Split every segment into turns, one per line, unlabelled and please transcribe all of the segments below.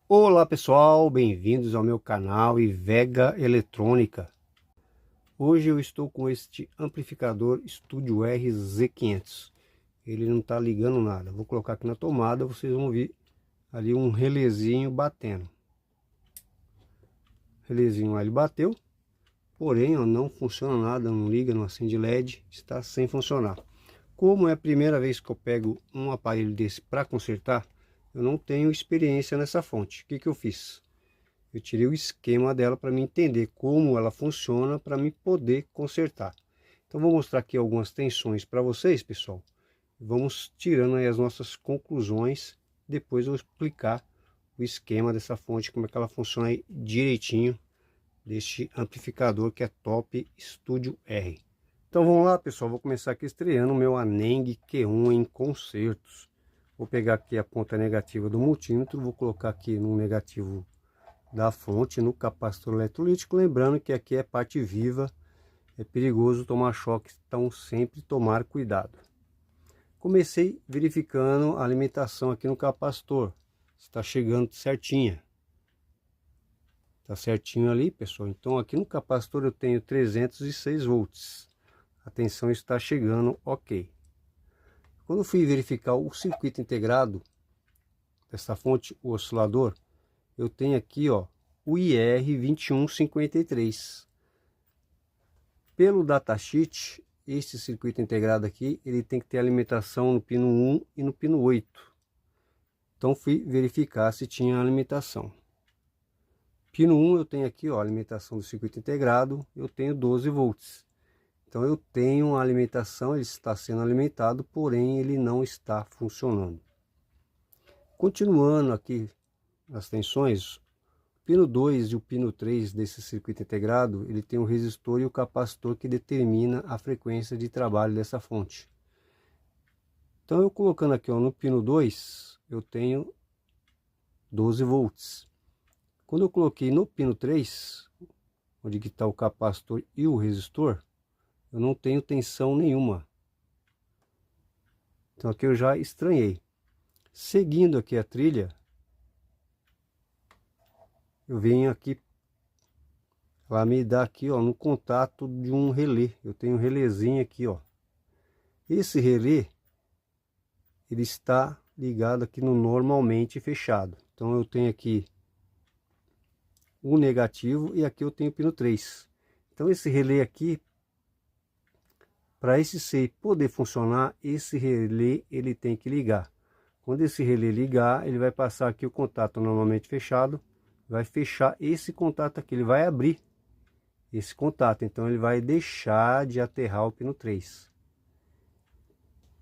Olá pessoal, bem-vindos ao meu canal Ivega Eletrônica. Hoje eu estou com este amplificador Studio R Z500. Ele não está ligando nada. Vou colocar aqui na tomada, vocês vão ver ali um relézinho batendo. Relézinho lá ele bateu, porém ó, não funciona nada, não liga, não acende LED, está sem funcionar. Como é a primeira vez que eu pego um aparelho desse para consertar, eu não tenho experiência nessa fonte. O que eu fiz? Eu tirei o esquema dela para me entender como ela funciona, para me poder consertar. Então vou mostrar aqui algumas tensões para vocês, pessoal. Vamos tirando aí as nossas conclusões. Depois eu vou explicar o esquema dessa fonte, como é que ela funciona aí direitinho, deste amplificador que é top Studio R. Então vamos lá, pessoal, vou começar aqui estreando o meu Aneng Q1 em concertos. Vou pegar aqui a ponta negativa do multímetro, vou colocar aqui no negativo da fonte no capacitor eletrolítico, lembrando que aqui é parte viva, é perigoso tomar choque, então sempre tomar cuidado. Comecei verificando a alimentação aqui no capacitor, está chegando certinha, está certinho ali, pessoal. Então aqui no capacitor eu tenho 306 volts, a tensão está chegando ok. Quando eu fui verificar o circuito integrado dessa fonte, o oscilador, eu tenho aqui ó o IR2153. Pelo datasheet, este circuito integrado aqui, ele tem que ter alimentação no pino 1 e no pino 8. Então fui verificar se tinha alimentação. Pino 1 eu tenho aqui ó, a alimentação do circuito integrado, eu tenho 12 volts. Então eu tenho a alimentação, ele está sendo alimentado, porém ele não está funcionando. Continuando aqui as tensões, o pino 2 e o pino 3 desse circuito integrado, ele tem o resistor e o capacitor que determina a frequência de trabalho dessa fonte. Então eu colocando aqui ó, no pino 2, eu tenho 12 volts. Quando eu coloquei no pino 3, onde está o capacitor e o resistor, eu não tenho tensão nenhuma. Então aqui eu já estranhei. Seguindo aqui a trilha, eu venho aqui, ela me dá aqui ó, no contato de um relé. Eu tenho um relézinho aqui ó. Esse relé, ele está ligado aqui no normalmente fechado. Então eu tenho aqui o negativo e aqui eu tenho o pino 3. Então esse relé aqui, para esse SEI poder funcionar, esse relé ele tem que ligar. Quando esse relé ligar, ele vai passar aqui o contato normalmente fechado, vai fechar esse contato aqui, ele vai abrir esse contato, então ele vai deixar de aterrar o pino 3.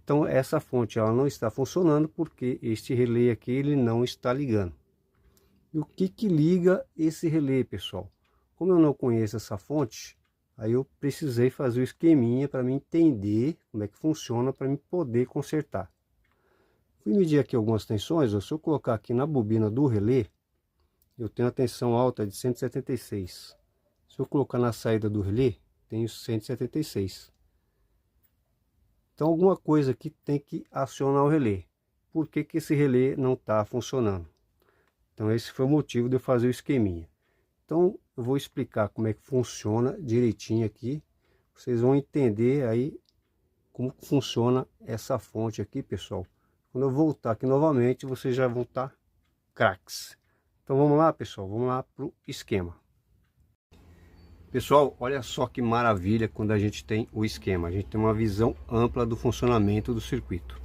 Então essa fonte ela não está funcionando porque este relé aqui ele não está ligando. E o que que liga esse relé, pessoal? Como eu não conheço essa fonte, aí eu precisei fazer o esqueminha para me entender como é que funciona, para me poder consertar. Fui medir aqui algumas tensões, ó. Se eu colocar aqui na bobina do relé, eu tenho a tensão alta de 176. Se eu colocar na saída do relé, tenho 176. Então alguma coisa aqui tem que acionar o relé. Por que que esse relé não está funcionando? Então esse foi o motivo de eu fazer o esqueminha. Então eu vou explicar como é que funciona direitinho aqui. Vocês vão entender aí como funciona essa fonte aqui, pessoal. Quando eu voltar aqui novamente, vocês já vão estar craques. Então vamos lá, pessoal, vamos lá para o esquema. Pessoal, olha só que maravilha quando a gente tem o esquema. A gente tem uma visão ampla do funcionamento do circuito.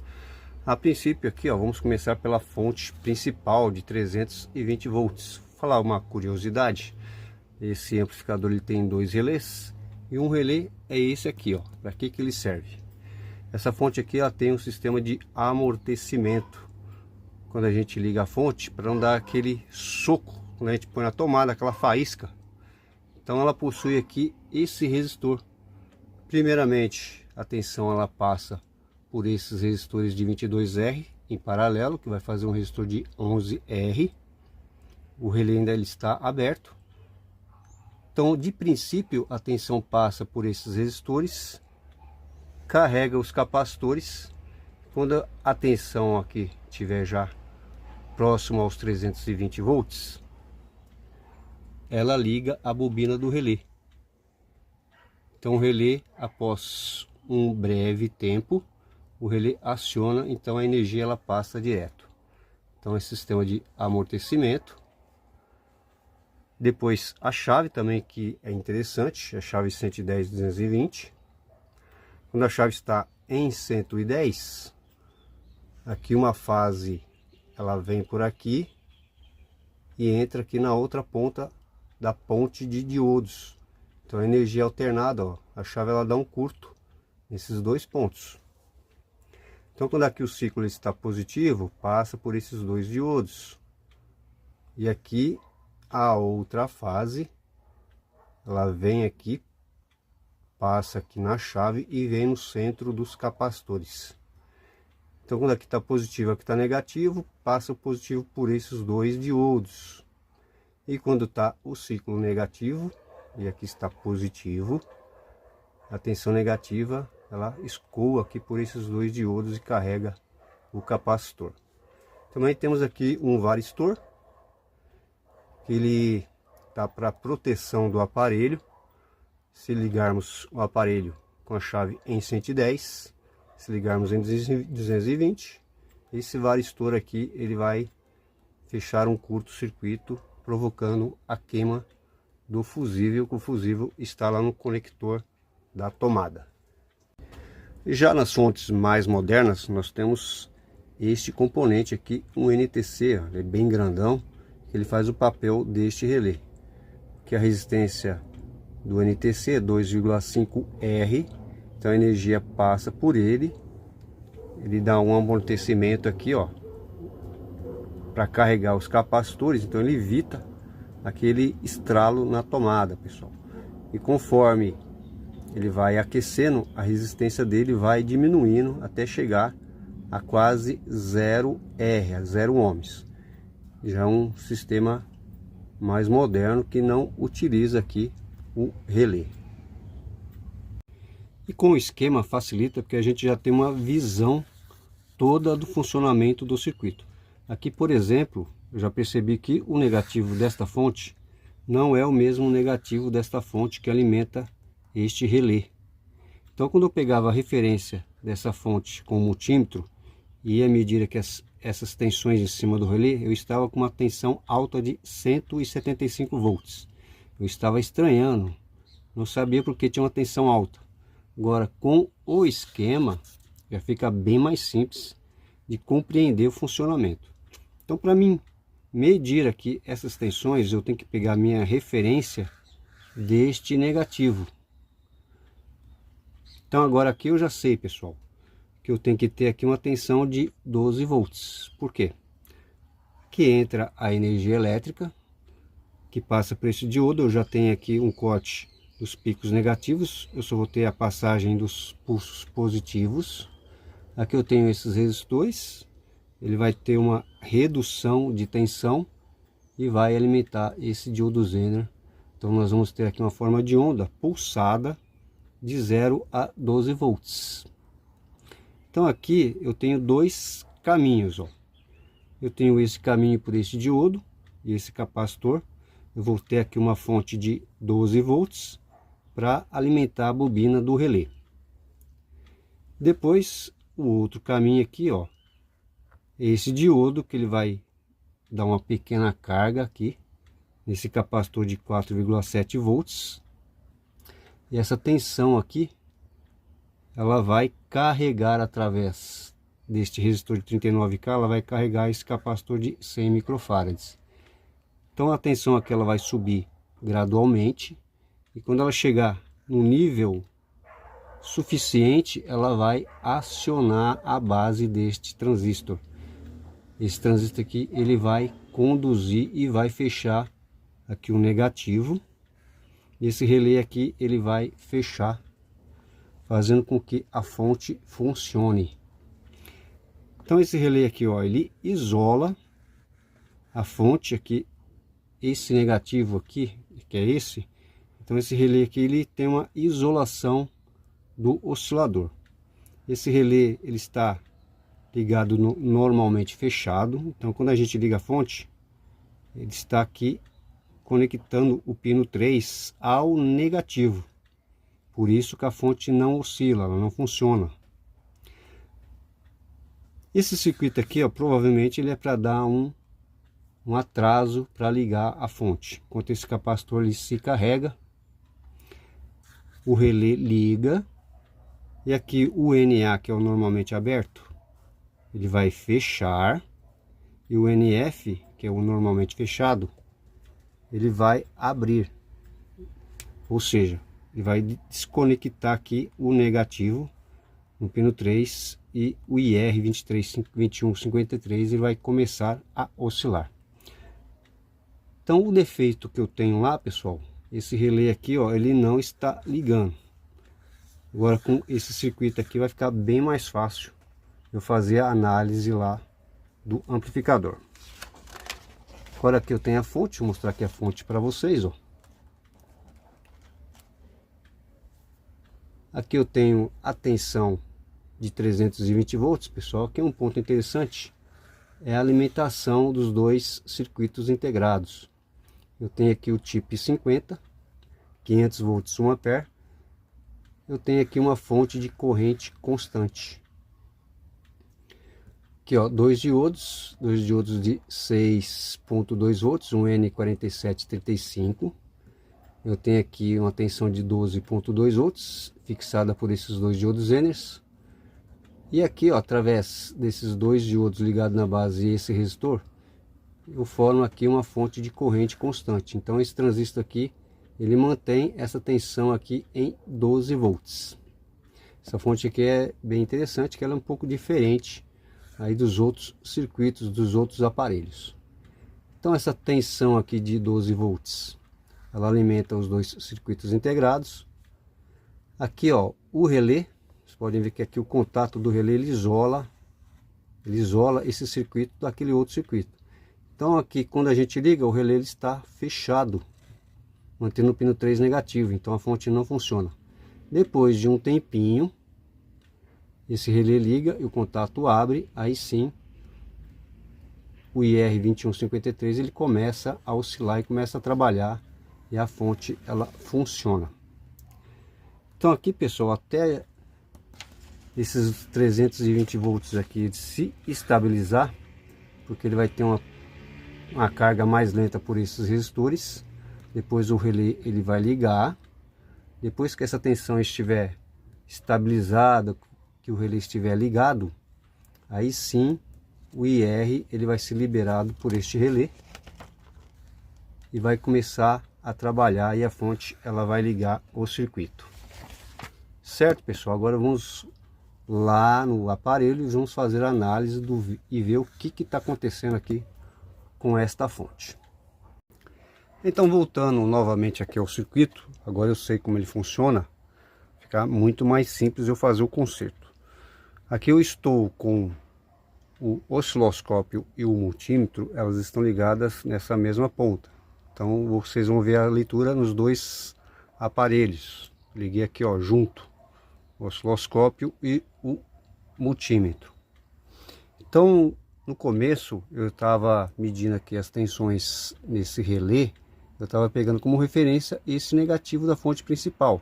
A princípio aqui, ó, vamos começar pela fonte principal de 320 volts. Vou falar uma curiosidade. Esse amplificador ele tem dois relés e um relé é esse aqui, ó. Para que ele serve? Essa fonte aqui ela tem um sistema de amortecimento. Quando a gente liga a fonte, para não dar aquele soco, quando a gente põe na tomada, aquela faísca. Então ela possui aqui esse resistor. Primeiramente, a tensão ela passa por esses resistores de 22R em paralelo, que vai fazer um resistor de 11R. O relé ainda ele está aberto. Então, de princípio, a tensão passa por esses resistores, carrega os capacitores. Quando a tensão aqui estiver já próximo aos 320 volts, ela liga a bobina do relé. Então o relé, após um breve tempo, o relé aciona, então a energia ela passa direto. Então esse sistema de amortecimento. Depois a chave também, que é interessante, a chave 110/220. Quando a chave está em 110, aqui uma fase ela vem por aqui e entra aqui na outra ponta da ponte de diodos. Então a energia alternada, ó, a chave ela dá um curto nesses dois pontos. Então quando aqui o ciclo está positivo, passa por esses dois diodos. E aqui a outra fase, ela vem aqui, passa aqui na chave e vem no centro dos capacitores. Então quando aqui está positivo, aqui está negativo, passa o positivo por esses dois diodos. E quando está o ciclo negativo, e aqui está positivo, a tensão negativa ela escoa aqui por esses dois diodos e carrega o capacitor. Também temos aqui um varistor, que ele tá para proteção do aparelho. Se ligarmos o aparelho com a chave em 110, se ligarmos em 220, esse varistor aqui ele vai fechar um curto-circuito, provocando a queima do fusível, que o fusível está lá no conector da tomada. E já nas fontes mais modernas, nós temos este componente aqui, um NTC, ele é bem grandão, ele faz o papel deste relé, que a resistência do NTC é 2,5 R, então a energia passa por ele, ele dá um amortecimento aqui, ó, para carregar os capacitores, então ele evita aquele estralo na tomada, pessoal. E conforme ele vai aquecendo, a resistência dele vai diminuindo até chegar a quase 0 R, a 0 ohms. Já é um sistema mais moderno que não utiliza aqui o relé. E com o esquema facilita, porque a gente já tem uma visão toda do funcionamento do circuito. Aqui, por exemplo, eu já percebi que o negativo desta fonte não é o mesmo negativo desta fonte que alimenta este relé. Então quando eu pegava a referência dessa fonte com o multímetro e ia medir aqui essas tensões em cima do relé, eu estava com uma tensão alta de 175 volts. Eu estava estranhando, não sabia porque tinha uma tensão alta. Agora com o esquema já fica bem mais simples de compreender o funcionamento. Então para mim medir aqui essas tensões, eu tenho que pegar a minha referência deste negativo. Então agora aqui eu já sei, pessoal, que eu tenho que ter aqui uma tensão de 12 volts. Por quê? Que entra a energia elétrica, que passa por esse diodo. Eu já tenho aqui um corte dos picos negativos, eu só vou ter a passagem dos pulsos positivos. Aqui eu tenho esses resistores, ele vai ter uma redução de tensão e vai alimentar esse diodo Zener. Então nós vamos ter aqui uma forma de onda pulsada de 0 a 12 volts. Então aqui eu tenho dois caminhos, ó. Eu tenho esse caminho por esse diodo e esse capacitor. Eu vou ter aqui uma fonte de 12 volts para alimentar a bobina do relé. Depois o outro caminho aqui, ó, esse diodo que ele vai dar uma pequena carga aqui nesse capacitor de 4,7 volts. E essa tensão aqui ela vai carregar através deste resistor de 39K, ela vai carregar esse capacitor de 100 microfarads. Então a tensão aqui ela vai subir gradualmente e quando ela chegar no nível suficiente, ela vai acionar a base deste transistor. Esse transistor aqui ele vai conduzir e vai fechar aqui o negativo. Esse relé aqui ele vai fechar, fazendo com que a fonte funcione. Então esse relé aqui, ó, ele isola a fonte aqui, esse negativo aqui, que é esse. Então esse relé aqui ele tem uma isolação do oscilador. Esse relé ele está ligado normalmente fechado. Então quando a gente liga a fonte, ele está aqui conectando o pino 3 ao negativo. Por isso que a fonte não oscila, ela não funciona. Esse circuito aqui, ó, provavelmente ele é para dar um atraso para ligar a fonte. Enquanto esse capacitor ele se carrega, o relé liga, e aqui o NA, que é o normalmente aberto, ele vai fechar, e o NF, que é o normalmente fechado, ele vai abrir. Ou seja, ele vai desconectar aqui o negativo no pino 3 e o IR 2153 ele vai começar a oscilar. Então o defeito que eu tenho lá, pessoal, esse relé aqui, ó, ele não está ligando. Agora com esse circuito aqui vai ficar bem mais fácil eu fazer a análise lá do amplificador. Agora aqui eu tenho a fonte, vou mostrar aqui a fonte para vocês, ó. Aqui eu tenho a tensão de 320 volts, pessoal, que é um ponto interessante, é a alimentação dos dois circuitos integrados. Eu tenho aqui o TIP 50, 500 volts 1 ampere. Eu tenho aqui uma fonte de corrente constante. Aqui, ó, dois diodos de 6.2 volts, um N4735. Eu tenho aqui uma tensão de 12.2 volts, fixada por esses dois diodos Zeners. E aqui, ó, através desses dois diodos ligados na base e esse resistor, eu formo aqui uma fonte de corrente constante. Então esse transistor aqui, ele mantém essa tensão aqui em 12 volts. Essa fonte aqui é bem interessante, que ela é um pouco diferente aí dos outros circuitos, dos outros aparelhos. Então essa tensão aqui de 12 volts, ela alimenta os dois circuitos integrados. Aqui, ó, o relé, vocês podem ver que aqui o contato do relé ele isola esse circuito daquele outro circuito. Então aqui quando a gente liga, o relé ele está fechado, mantendo o pino 3 negativo, então a fonte não funciona. Depois de um tempinho, esse relé liga e o contato abre, aí sim o IR 2153 ele começa a oscilar e começa a trabalhar, e a fonte ela funciona. Então aqui, pessoal, até esses 320 volts aqui se estabilizar, porque ele vai ter uma carga mais lenta por esses resistores. Depois o relé ele vai ligar. Depois que essa tensão estiver estabilizada, que o relé estiver ligado, aí sim o IR ele vai ser liberado por este relé e vai começar a trabalhar, e a fonte ela vai ligar o circuito. Certo, pessoal? Agora vamos lá no aparelho e vamos fazer a análise e ver o que está acontecendo aqui com esta fonte. Então, voltando novamente aqui ao circuito, agora eu sei como ele funciona, fica muito mais simples eu fazer o conserto. Aqui eu estou com o osciloscópio e o multímetro, elas estão ligadas nessa mesma ponta. Então vocês vão ver a leitura nos dois aparelhos. Liguei aqui, ó, junto o osciloscópio e o multímetro. Então no começo eu estava medindo aqui as tensões nesse relé, eu estava pegando como referência esse negativo da fonte principal.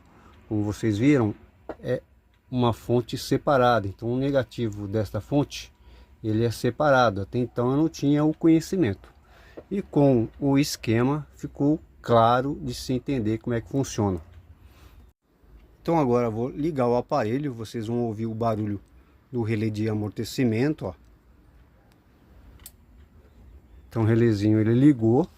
Como vocês viram, é uma fonte separada, então o negativo desta fonte ele é separado. Até então eu não tinha o conhecimento, e com o esquema ficou claro de se entender como é que funciona. Então agora eu vou ligar o aparelho, vocês vão ouvir o barulho do relé de amortecimento, ó. Então o relézinho ele ligou.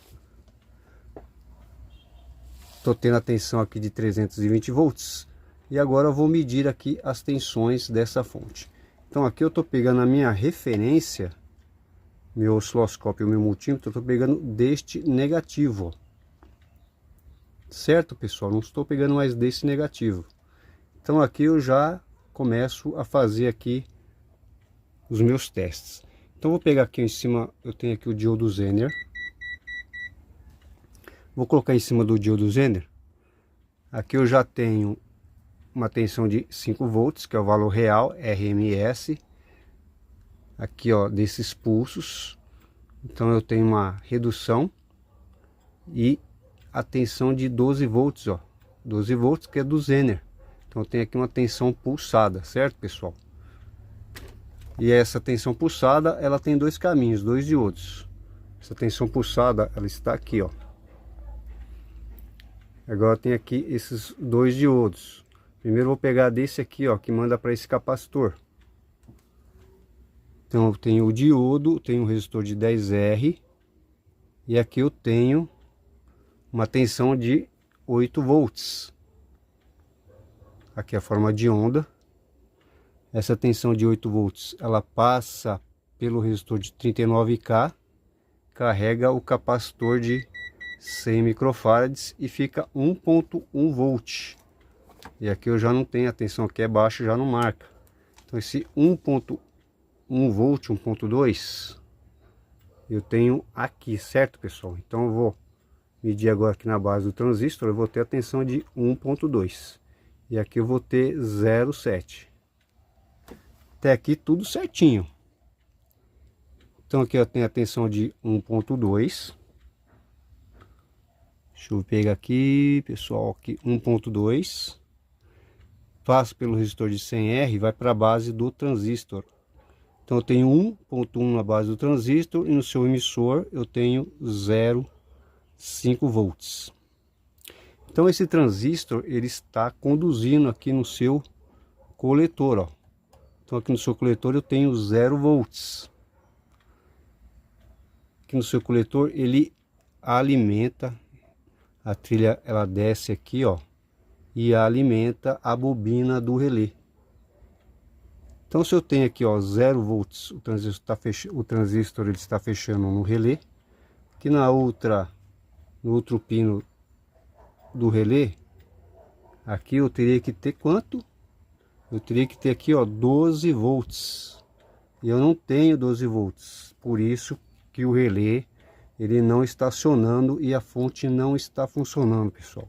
Estou tendo a tensão aqui de 320 volts. E agora eu vou medir aqui as tensões dessa fonte. Então aqui eu estou pegando a minha referência, meu osciloscópio e meu multímetro, eu estou pegando deste negativo, ó. Certo, pessoal? Não estou pegando mais desse negativo. Então aqui eu já começo a fazer aqui os meus testes. Então vou pegar aqui em cima, eu tenho aqui o diodo Zener. Vou colocar em cima do diodo Zener. Aqui eu já tenho uma tensão de 5 volts, que é o valor real, RMS. aqui, ó, desses pulsos. Então eu tenho uma redução e a tensão de 12 volts, ó, 12 volts, que é do Zener. Então tem aqui uma tensão pulsada, certo, pessoal? E essa tensão pulsada, ela tem dois caminhos, dois diodos. Essa tensão pulsada, ela está aqui, ó. Agora tem aqui esses dois diodos. Primeiro eu vou pegar desse aqui, ó, que manda para esse capacitor. Então eu tenho o diodo, tenho um resistor de 10R. E aqui eu tenho uma tensão de 8 volts. Aqui é a forma de onda. Essa tensão de 8 volts, ela passa pelo resistor de 39K, carrega o capacitor de 100 microfarads e fica 1.1 volt. E aqui eu já não tenho, a tensão aqui é baixa, já não marca. Então esse 1.1 volt, 1.2, eu tenho aqui, certo, pessoal? Então eu vou medir agora aqui na base do transistor, eu vou ter a tensão de 1.2. E aqui eu vou ter 0,7. Até aqui tudo certinho. Então aqui eu tenho a tensão de 1.2. Deixa eu pegar aqui, pessoal, aqui 1.2. Passo pelo resistor de 100R e vai para a base do transistor. Então eu tenho 1.1 na base do transistor e no seu emissor eu tenho 0,5 volts. Então esse transistor, ele está conduzindo aqui no seu coletor, ó. Então aqui no seu coletor eu tenho 0 volts. Aqui no seu coletor ele alimenta a trilha, ela desce aqui, ó, e alimenta a bobina do relé. Então se eu tenho aqui, ó, 0 volts, o transistor ele está fechando no relé. Aqui no outro pino do relé, aqui eu teria que ter quanto? Eu teria que ter aqui, ó, 12 volts. E eu não tenho 12 volts. Por isso que o relé, ele não está acionando e a fonte não está funcionando, pessoal.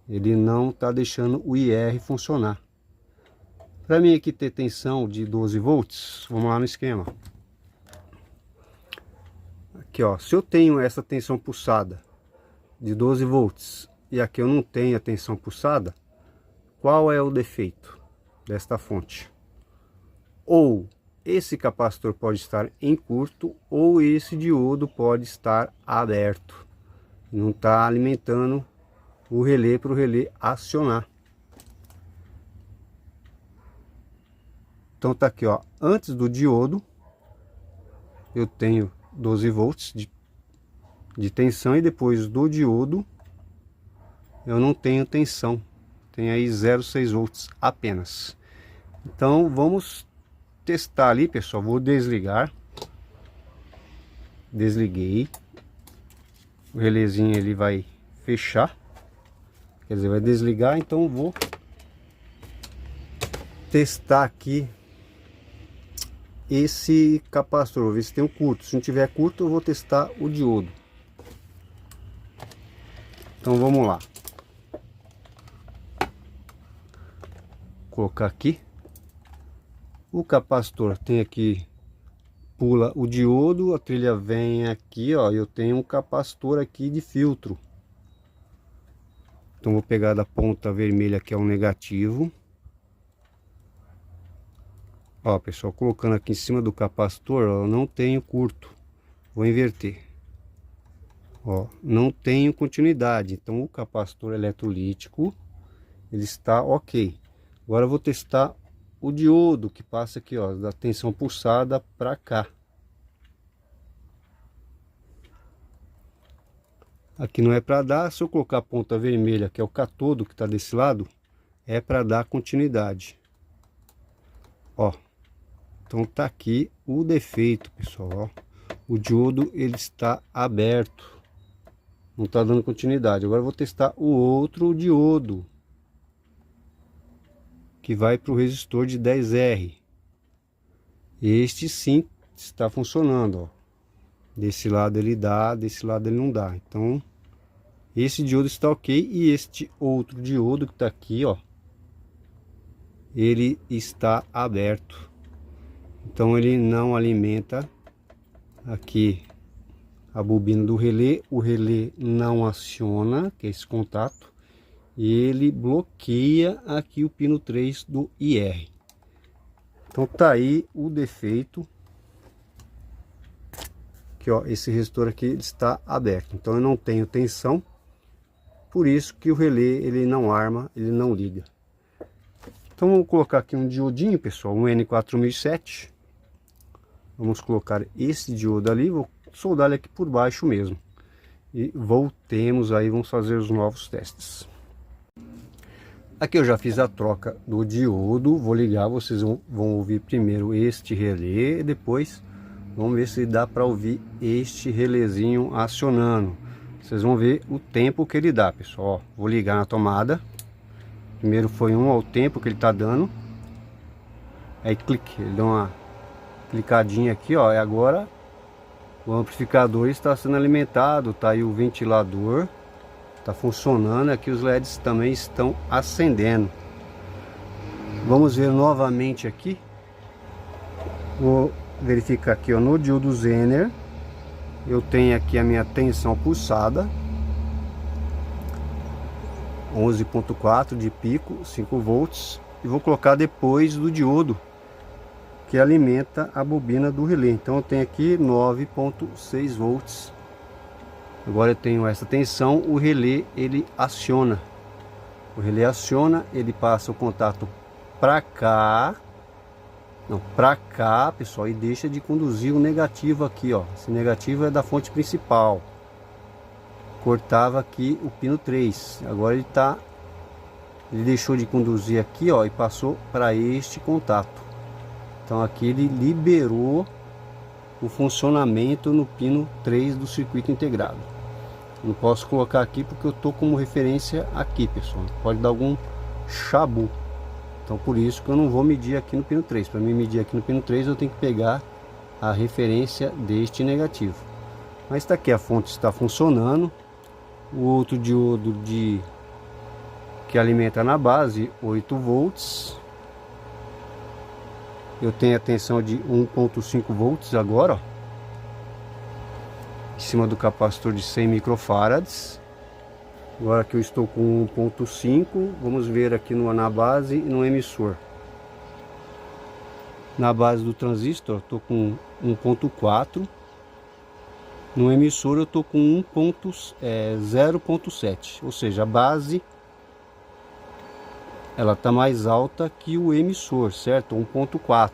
Ele não está deixando o IR funcionar. Para mim aqui ter tensão de 12 volts, vamos lá no esquema. Aqui, ó, se eu tenho essa tensão pulsada de 12 volts e aqui eu não tenho a tensão pulsada, qual é o defeito desta fonte? Ou esse capacitor pode estar em curto, ou esse diodo pode estar aberto. Não está alimentando o relé para o relé acionar. Então tá aqui, ó, antes do diodo eu tenho 12 volts de tensão e depois do diodo eu não tenho tensão, tem aí 0,6 volts apenas. Então vamos testar ali, pessoal. Vou desligar, desliguei, o relézinho ele vai fechar, quer dizer, vai desligar. Então vou testar aqui esse capacitor, vou ver se tem um curto. Se não tiver curto eu vou testar o diodo. Então vamos lá, colocar aqui o capacitor, tem aqui, pula o diodo, a trilha vem aqui, ó, eu tenho um capacitor aqui de filtro. Então vou pegar da ponta vermelha, que é o negativo. Ó, pessoal, colocando aqui em cima do capacitor, ó, eu não tenho curto. Vou inverter. Ó, não tenho continuidade. Então o capacitor eletrolítico, ele está ok. Agora eu vou testar o diodo, que passa aqui, ó, da tensão pulsada para cá. Aqui não é para dar, se eu colocar a ponta vermelha, que é o catodo que está desse lado, é para dar continuidade. Ó, então tá aqui o defeito, pessoal, ó. O diodo ele está aberto, não está dando continuidade. Agora eu vou testar o outro diodo, que vai para o resistor de 10R. Este sim está funcionando, ó. Desse lado ele dá, desse lado ele não dá. Então esse diodo está ok. E este outro diodo que está aqui, ó, ele está aberto. Então ele não alimenta aqui a bobina do relé, o relé não aciona, que é esse contato, e ele bloqueia aqui o pino 3 do IR. Então tá aí o defeito, que ó, esse resistor aqui está aberto, então eu não tenho tensão, por isso que o relé ele não arma, ele não liga. Então vamos colocar aqui um diodinho, pessoal, um N4007. Vamos colocar esse diodo ali, vou soldar ele aqui por baixo mesmo. E voltemos aí, vamos fazer os novos testes. Aqui eu já fiz a troca do diodo, vou ligar, vocês vão ouvir primeiro este relé, e depois vamos ver se dá para ouvir este relézinho acionando. Vocês vão ver o tempo que ele dá, pessoal. Ó, vou ligar na tomada. Primeiro foi ao tempo que ele tá dando. Aí clique, ele dá uma clicadinha aqui, ó, e agora o amplificador está sendo alimentado, tá aí o ventilador, tá funcionando, aqui os LEDs também estão acendendo. Vamos ver novamente aqui, vou verificar aqui, ó, no diodo Zener, eu tenho aqui a minha tensão pulsada, 11.4 de pico, 5 volts, e vou colocar depois do diodo que alimenta a bobina do relé. Então eu tenho aqui 9.6 volts. Agora eu tenho essa tensão, o relé ele aciona. O relé aciona, ele passa o contato para cá. Não, para cá, pessoal, e deixa de conduzir o negativo aqui, ó. Esse negativo é da fonte principal. Cortava aqui o pino 3. Agora ele deixou de conduzir aqui, ó, e passou para este contato. Então aqui ele liberou o funcionamento no pino 3 do circuito integrado. Não posso colocar aqui porque eu tô como referência aqui, pessoal. Pode dar algum chabu. Então por isso que eu não vou medir aqui no pino 3. Para mim medir aqui no pino 3 eu tenho que pegar a referência deste negativo. Mas está aqui, a fonte está funcionando. O outro diodo que alimenta na base, 8 volts. Eu tenho a tensão de 1.5 volts agora, ó, em cima do capacitor de 100 microfarads. Agora que eu estou com 1.5, vamos ver aqui na base e no emissor. Na base do transistor eu estou com 1.4, no emissor eu estou com 0.7, ou seja, a base ela está mais alta que o emissor, certo? 1.4.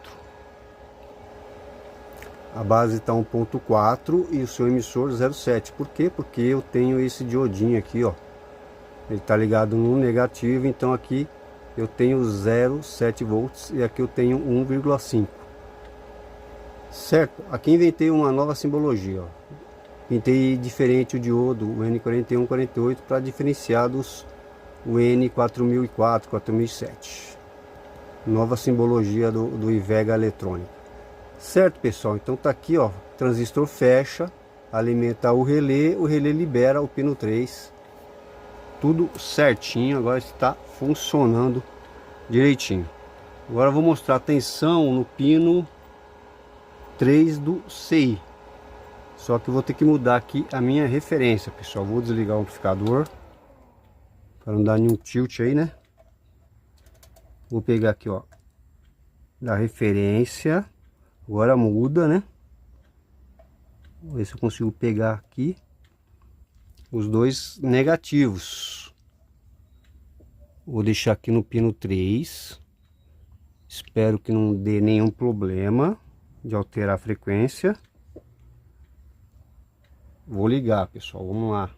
A base está 1.4 e o seu emissor 0.7. Por quê? Porque eu tenho esse diodinho aqui, ó. Ele está ligado no negativo, então aqui eu tenho 0.7 volts e aqui eu tenho 1,5. Certo? Aqui inventei uma nova simbologia, ó. Pintei diferente o diodo, o N4148, para diferenciar dos o N4004, 4007. Nova simbologia do IVEGA eletrônica. Certo, pessoal? Então tá aqui, ó, transistor fecha, alimenta o relé libera o pino 3. Tudo certinho, agora está funcionando direitinho. Agora eu vou mostrar a tensão no pino 3 do CI. Só que eu vou ter que mudar aqui a minha referência, pessoal. Vou desligar o amplificador para não dar nenhum tilt aí, né? Vou pegar aqui, ó, da referência. Agora muda, né? Vou ver se eu consigo pegar aqui os dois negativos. Vou deixar aqui no pino 3. Espero que não dê nenhum problema de alterar a frequência. Vou ligar, pessoal, vamos lá.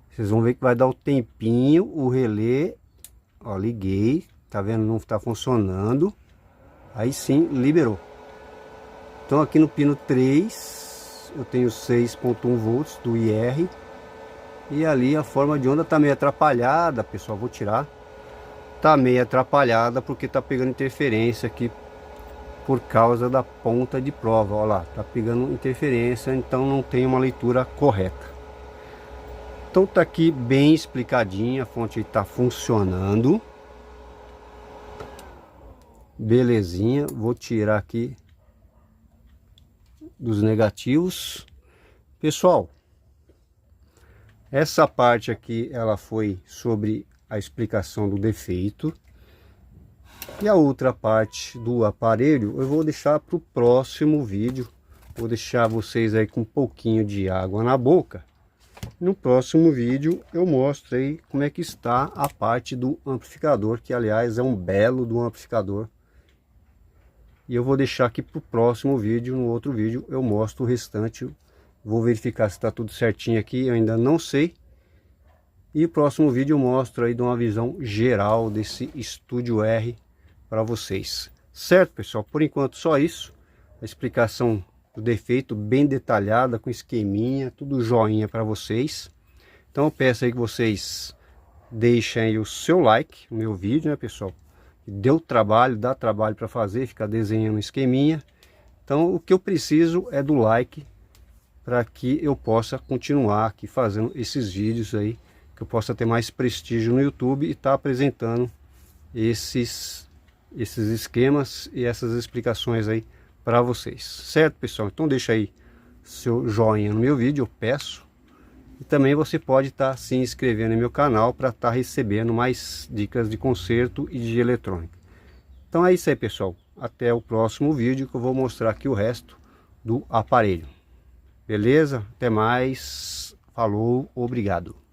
Vocês vão ver que vai dar o tempinho, o relé, ó, liguei, tá vendo? Não está funcionando. Aí sim, liberou. Então aqui no pino 3, eu tenho 6.1 volts do IR. E ali a forma de onda tá meio atrapalhada, pessoal, vou tirar. Tá meio atrapalhada porque tá pegando interferência aqui por causa da ponta de prova, ó lá, tá pegando interferência, então não tem uma leitura correta. Então tá aqui bem explicadinha, a fonte está funcionando. belezinha. Vou tirar aqui dos negativos. Pessoal, essa parte aqui ela foi sobre a explicação do defeito. E a outra parte do aparelho eu vou deixar para o próximo vídeo. Vou deixar vocês aí com um pouquinho de água na boca. No próximo vídeo eu mostro aí como é que está a parte do amplificador, que aliás é um belo do amplificador. E eu vou deixar aqui para o próximo vídeo. No outro vídeo eu mostro o restante. Vou verificar se está tudo certinho aqui, eu ainda não sei. E o próximo vídeo eu mostro aí de uma visão geral desse Estúdio R para vocês. Certo, pessoal? Por enquanto só isso. A explicação do defeito bem detalhada, com esqueminha, tudo joinha para vocês. Então eu peço aí que vocês deixem aí o seu like no meu vídeo, né, pessoal? Deu trabalho, dá trabalho para fazer, ficar desenhando esqueminha. Então o que eu preciso é do like para que eu possa continuar aqui fazendo esses vídeos aí, que eu possa ter mais prestígio no YouTube e estar apresentando esses esquemas e essas explicações aí para vocês, certo, pessoal? Então deixa aí seu joinha no meu vídeo, eu peço. E também você pode estar se inscrevendo no meu canal para estar recebendo mais dicas de conserto e de eletrônica. Então é isso aí, pessoal. Até o próximo vídeo que eu vou mostrar aqui o resto do aparelho. Beleza? Até mais. Falou, obrigado.